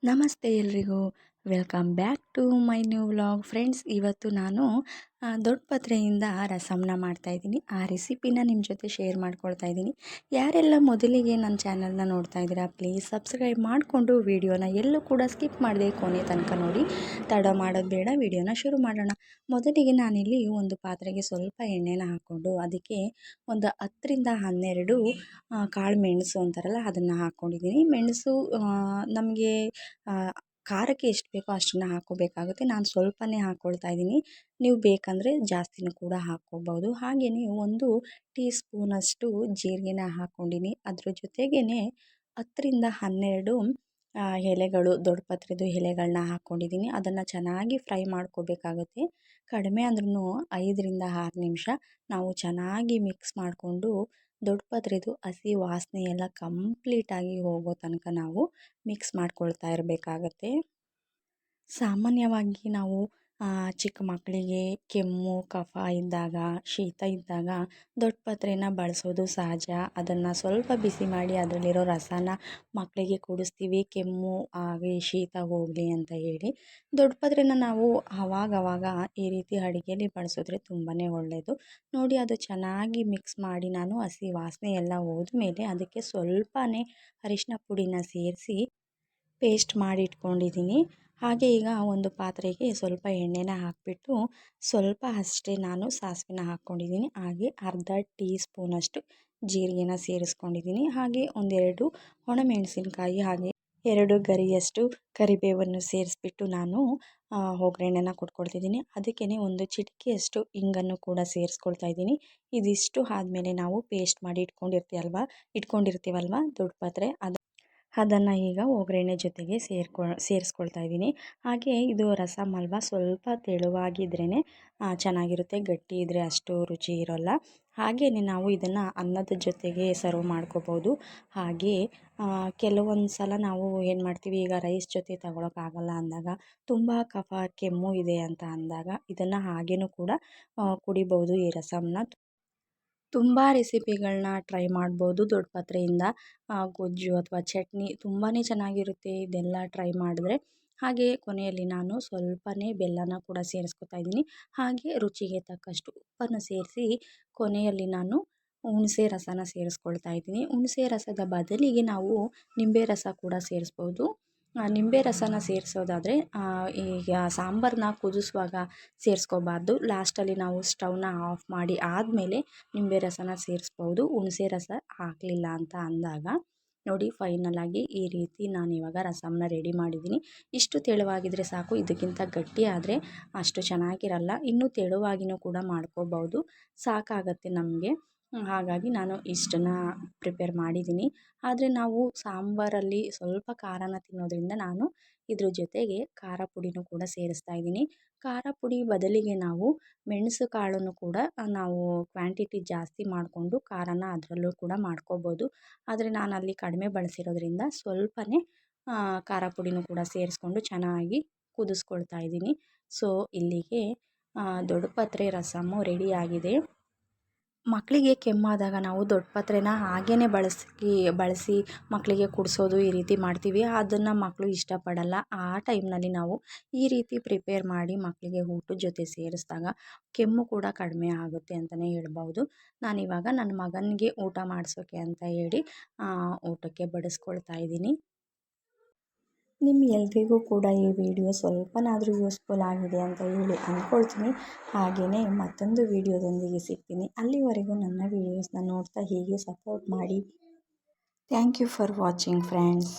ನಮಸ್ತೆ ಎಲ್ರಿಗೂ. Welcome back to my new vlog. Friends, ಇವತ್ತು ನಾನು ದೊಡ್ಡ ಪತ್ರೆಯಿಂದ ರಸಮ್ನ ಮಾಡ್ತಾಯಿದ್ದೀನಿ. ಆ ರೆಸಿಪಿನ ನಿಮ್ಮ ಜೊತೆ ಶೇರ್ ಮಾಡ್ಕೊಳ್ತಾ ಇದ್ದೀನಿ. ಯಾರೆಲ್ಲ ಮೊದಲಿಗೆ ನನ್ನ ಚಾನಲ್ನ ನೋಡ್ತಾ ಇದ್ದೀರಾ, ಪ್ಲೀಸ್ ಸಬ್ಸ್ಕ್ರೈಬ್ ಮಾಡಿಕೊಂಡು ವಿಡಿಯೋನ ಎಲ್ಲೂ ಕೂಡ ಸ್ಕಿಪ್ ಮಾಡದೆ ಕೊನೆ ತನಕ ನೋಡಿ. ತಡ ಮಾಡೋದು ಬೇಡ, ವಿಡಿಯೋನ ಶುರು ಮಾಡೋಣ. ಮೊದಲಿಗೆ ನಾನಿಲ್ಲಿ ಒಂದು ಪಾತ್ರೆಗೆ ಸ್ವಲ್ಪ ಎಣ್ಣೆನ ಹಾಕ್ಕೊಂಡು ಅದಕ್ಕೆ ಒಂದು 10ರಿಂದ 12 ಕಾಳು ಮೆಣಸು ಅಂತಾರಲ್ಲ ಅದನ್ನು ಹಾಕ್ಕೊಂಡಿದ್ದೀನಿ. ಮೆಣಸು ನಮಗೆ ಖಾರಕ್ಕೆ ಎಷ್ಟು ಬೇಕೋ ಅಷ್ಟನ್ನು ಹಾಕ್ಕೋಬೇಕಾಗುತ್ತೆ. ನಾನು ಸ್ವಲ್ಪನೇ ಹಾಕ್ಕೊಳ್ತಾ ಇದ್ದೀನಿ. ನೀವು ಬೇಕಂದರೆ ಜಾಸ್ತಿನೂ ಕೂಡ ಹಾಕ್ಕೋಬೋದು. ಹಾಗೆಯೇ 1 ಟೀ ಸ್ಪೂನಷ್ಟು ಜೀರಿಗೆನ ಹಾಕ್ಕೊಂಡಿನಿ. ಅದ್ರ ಜೊತೆಗೇ 10ರಿಂದ 12 ಎಲೆಗಳು, ದೊಡ್ಡ ಪತ್ರೆದು ಎಲೆಗಳನ್ನ ಹಾಕ್ಕೊಂಡಿದ್ದೀನಿ. ಅದನ್ನು ಚೆನ್ನಾಗಿ ಫ್ರೈ ಮಾಡ್ಕೋಬೇಕಾಗುತ್ತೆ. ಕಡಿಮೆ ಅಂದ್ರೂ 5ರಿಂದ 6 ನಿಮಿಷ ನಾವು ಚೆನ್ನಾಗಿ ಮಿಕ್ಸ್ ಮಾಡಿಕೊಂಡು ದೊಡ್ಡ ಪತ್ರೆದು ಹಸಿ ವಾಸನೆ ಎಲ್ಲ ಕಂಪ್ಲೀಟಾಗಿ ಹೋಗೋ ತನಕ ನಾವು ಮಿಕ್ಸ್ ಮಾಡ್ಕೊಳ್ತಾ ಇರಬೇಕಾಗತ್ತೆ. ಸಾಮಾನ್ಯವಾಗಿ ನಾವು ಚಿಕ್ಕ ಮಕ್ಕಳಿಗೆ ಕೆಮ್ಮು ಕಫ ಇದ್ದಾಗ, ಶೀತ ಇದ್ದಾಗ ದೊಡ್ಡ ಪತ್ರೆನ ಬಳಸೋದು ಸಹಜ. ಅದನ್ನು ಸ್ವಲ್ಪ ಬಿಸಿ ಮಾಡಿ ಅದರಲ್ಲಿರೋ ರಸನ ಮಕ್ಕಳಿಗೆ ಕುಡಿಸ್ತೀವಿ, ಕೆಮ್ಮು ಹಾಗೆ ಶೀತ ಹೋಗಲಿ ಅಂತ ಹೇಳಿ. ದೊಡ್ಡ ಪತ್ರೆನ ನಾವು ಆವಾಗವಾಗ ಈ ರೀತಿ ಅಡುಗೆಯಲ್ಲಿ ಬಳಸಿದ್ರೆ ತುಂಬಾ ಒಳ್ಳೆಯದು. ನೋಡಿ, ಅದು ಚೆನ್ನಾಗಿ ಮಿಕ್ಸ್ ಮಾಡಿ ನಾನು ಹಸಿ ವಾಸನೆ ಎಲ್ಲ ಹೋದ್ಮೇಲೆ ಅದಕ್ಕೆ ಸ್ವಲ್ಪನೇ ಅರಿಶಿನ ಪುಡಿನ ಸೇರಿಸಿ ಪೇಸ್ಟ್ ಮಾಡಿ ಇಟ್ಕೊಂಡಿದ್ದೀನಿ. ಹಾಗೆ ಈಗ ಒಂದು ಪಾತ್ರೆಗೆ ಸ್ವಲ್ಪ ಎಣ್ಣೆನ ಹಾಕಿಬಿಟ್ಟು ಸ್ವಲ್ಪ ಅಷ್ಟೇ ನಾನು ಸಾಸಿವೆನ ಹಾಕ್ಕೊಂಡಿದ್ದೀನಿ. ಹಾಗೆ ಅರ್ಧ ಟೀ ಸ್ಪೂನಷ್ಟು ಜೀರಿಗೆನ ಸೇರಿಸ್ಕೊಂಡಿದ್ದೀನಿ. ಹಾಗೆ 1-2 ಒಣಮೆಣಸಿನ್ಕಾಯಿ, ಹಾಗೆ 2 ಗರಿಯಷ್ಟು ಕರಿಬೇವನ್ನು ಸೇರಿಸ್ಬಿಟ್ಟು ನಾನು ಒಗ್ಗರಣೆನ ಕೊಟ್ಕೊಳ್ತಿದ್ದೀನಿ. ಅದಕ್ಕೇ ಒಂದು ಚಿಟಿಕೆಯಷ್ಟು ಇಂಗನ್ನು ಕೂಡ ಸೇರಿಸ್ಕೊಳ್ತಾ ಇದ್ದೀನಿ. ಇದಿಷ್ಟು ಆದಮೇಲೆ ನಾವು ಪೇಸ್ಟ್ ಮಾಡಿ ಇಟ್ಕೊಂಡಿರ್ತೀವಲ್ವ ದೊಡ್ಡ ಪತ್ರೆ, ಅದನ್ನು ಈಗ ಒಗ್ಗರಣೆ ಜೊತೆಗೆ ಸೇರಿಸ್ಕೊಳ್ತಾ ಇದ್ದೀನಿ. ಹಾಗೆ ಇದು ರಸಮ್ ಅಲ್ವಾ, ಸ್ವಲ್ಪ ತೆಳುವಾಗಿದ್ರೇ ಚೆನ್ನಾಗಿರುತ್ತೆ. ಗಟ್ಟಿ ಇದ್ದರೆ ಅಷ್ಟು ರುಚಿ ಇರೋಲ್ಲ. ಹಾಗೆಯೇ ನಾವು ಇದನ್ನು ಅನ್ನದ ಜೊತೆಗೆ ಸರ್ವ್ ಮಾಡ್ಕೋಬೋದು. ಹಾಗೆ ಕೆಲವೊಂದು ಸಲ ನಾವು ಏನು ಮಾಡ್ತೀವಿ, ಈಗ ರೈಸ್ ಜೊತೆ ತಗೊಳಕ್ಕಾಗಲ್ಲ ಅಂದಾಗ, ತುಂಬ ಕಫ ಕೆಮ್ಮು ಇದೆ ಅಂತ ಅಂದಾಗ ಇದನ್ನು ಹಾಗೇನೂ ಕೂಡ ಕುಡಿಬೋದು ಈ ರಸಮ್ನ. ತುಂಬ ರೆಸಿಪಿಗಳನ್ನ ಟ್ರೈ ಮಾಡ್ಬೋದು ದೊಡ್ಡ ಪಾತ್ರೆಯಿಂದ. ಗೊಜ್ಜು ಅಥವಾ ಚಟ್ನಿ ತುಂಬಾ ಚೆನ್ನಾಗಿರುತ್ತೆ ಇದೆಲ್ಲ ಟ್ರೈ ಮಾಡಿದ್ರೆ. ಹಾಗೆ ಕೊನೆಯಲ್ಲಿ ನಾನು ಸ್ವಲ್ಪನೇ ಬೆಲ್ಲನ ಕೂಡ ಸೇರಿಸ್ಕೊತಾ ಇದ್ದೀನಿ. ಹಾಗೆ ರುಚಿಗೆ ತಕ್ಕಷ್ಟು ಉಪ್ಪನ್ನು ಸೇರಿಸಿ ಕೊನೆಯಲ್ಲಿ ನಾನು ಹುಣಸೆ ರಸನ ಸೇರಿಸ್ಕೊಳ್ತಾ ಇದ್ದೀನಿ. ಹುಣಸೆ ರಸದ ಬದಲಿಗೆ ನಾವು ನಿಂಬೆ ರಸ ಕೂಡ ಸೇರಿಸ್ಬೋದು. ನಿಂಬೆ ರಸನ ಸೇರಿಸೋದಾದರೆ ಈಗ ಸಾಂಬಾರನ್ನ ಕುದಿಸುವಾಗ ಸೇರಿಸ್ಕೋಬಾರ್ದು. ಲಾಸ್ಟಲ್ಲಿ ನಾವು ಸ್ಟವ್ನ ಆಫ್ ಮಾಡಿ ಆದಮೇಲೆ ನಿಂಬೆ ರಸನ ಸೇರಿಸ್ಬೋದು, ಹುಣಸೆ ರಸ ಹಾಕಲಿಲ್ಲ ಅಂತ ಅಂದಾಗ. ನೋಡಿ, ಫೈನಲಾಗಿ ಈ ರೀತಿ ನಾನಿವಾಗ ರಸಮ್ನ ರೆಡಿ ಮಾಡಿದ್ದೀನಿ. ಇಷ್ಟು ತೆಳುವಾಗಿದ್ದರೆ ಸಾಕು. ಇದಕ್ಕಿಂತ ಗಟ್ಟಿ ಆದರೆ ಅಷ್ಟು ಚೆನ್ನಾಗಿರಲ್ಲ. ಇನ್ನೂ ತೆಳುವಾಗಿನೂ ಕೂಡ ಮಾಡ್ಕೋಬೋದು, ಸಾಕಾಗತ್ತೆ ನಮಗೆ. ಹಾಗಾಗಿ ನಾನು ಇಷ್ಟನ್ನು ಪ್ರಿಪೇರ್ ಮಾಡಿದ್ದೀನಿ. ಆದರೆ ನಾವು ಸಾಂಬಾರಲ್ಲಿ ಸ್ವಲ್ಪ ಖಾರನ ತಿನ್ನೋದ್ರಿಂದ ನಾನು ಇದ್ರ ಜೊತೆಗೆ ಖಾರ ಪುಡಿನೂ ಕೂಡ ಸೇರಿಸ್ತಾ ಇದ್ದೀನಿ. ಖಾರ ಪುಡಿ ಬದಲಿಗೆ ನಾವು ಮೆಣಸು ಕಾಳನ್ನು ಕೂಡ ನಾವು ಕ್ವಾಂಟಿಟಿ ಜಾಸ್ತಿ ಮಾಡಿಕೊಂಡು ಖಾರನ ಅದರಲ್ಲೂ ಕೂಡ ಮಾಡ್ಕೋಬೋದು. ಆದರೆ ನಾನು ಅಲ್ಲಿ ಕಡಿಮೆ ಬಳಸಿರೋದ್ರಿಂದ ಸ್ವಲ್ಪನೇ ಖಾರ ಪುಡಿನೂ ಕೂಡ ಸೇರಿಸ್ಕೊಂಡು ಚೆನ್ನಾಗಿ ಕುದಿಸ್ಕೊಳ್ತಾ ಇದ್ದೀನಿ. ಸೊ ಇಲ್ಲಿಗೆ ದೊಡ್ಡ ಪತ್ರೆ ರಸಮ್ಮು ರೆಡಿಯಾಗಿದೆ. ಮಕ್ಕಳಿಗೆ ಕೆಮ್ಮಾದಾಗ ನಾವು ದೊಡ್ಡ ಪತ್ರೆನ ಹಾಗೇ ಬಳಸಿ ಮಕ್ಕಳಿಗೆ ಕುಡಿಸೋದು ಈ ರೀತಿ ಮಾಡ್ತೀವಿ. ಅದನ್ನು ಮಕ್ಕಳು ಇಷ್ಟಪಡಲ್ಲ. ಆ ಟೈಮ್ನಲ್ಲಿ ನಾವು ಈ ರೀತಿ ಪ್ರಿಪೇರ್ ಮಾಡಿ ಮಕ್ಕಳಿಗೆ ಊಟದ ಜೊತೆ ಸೇರಿಸಿದಾಗ ಕೆಮ್ಮು ಕೂಡ ಕಡಿಮೆ ಆಗುತ್ತೆ ಅಂತಲೇ ಹೇಳ್ಬೋದು. ನಾನಿವಾಗ ನನ್ನ ಮಗನಿಗೆ ಊಟ ಮಾಡಿಸೋಕೆ ಅಂತ ಹೇಳಿ ಊಟಕ್ಕೆ ಬಡಿಸ್ಕೊಳ್ತಾ ಇದ್ದೀನಿ. ಎಲ್ರಿಗೂ ಕೂಡ ಈ ವಿಡಿಯೋ ಸ್ವಲ್ಪನಾದರೂ ಯೂಸ್ಫುಲ್ ಆಗಿದೆ ಅಂತ ಹೇಳಿ ಅಂದ್ಕೊಳ್ತೀನಿ. ಹಾಗೆಯೇ ಮತ್ತೊಂದು ವಿಡಿಯೋದೊಂದಿಗೆ ಸಿಗ್ತೀನಿ. ಅಲ್ಲಿವರೆಗೂ ನನ್ನ ವಿಡಿಯೋಸ್ನ ನೋಡ್ತಾ ಹೀಗೆ ಸಪೋರ್ಟ್ ಮಾಡಿ. Thank you for watching friends.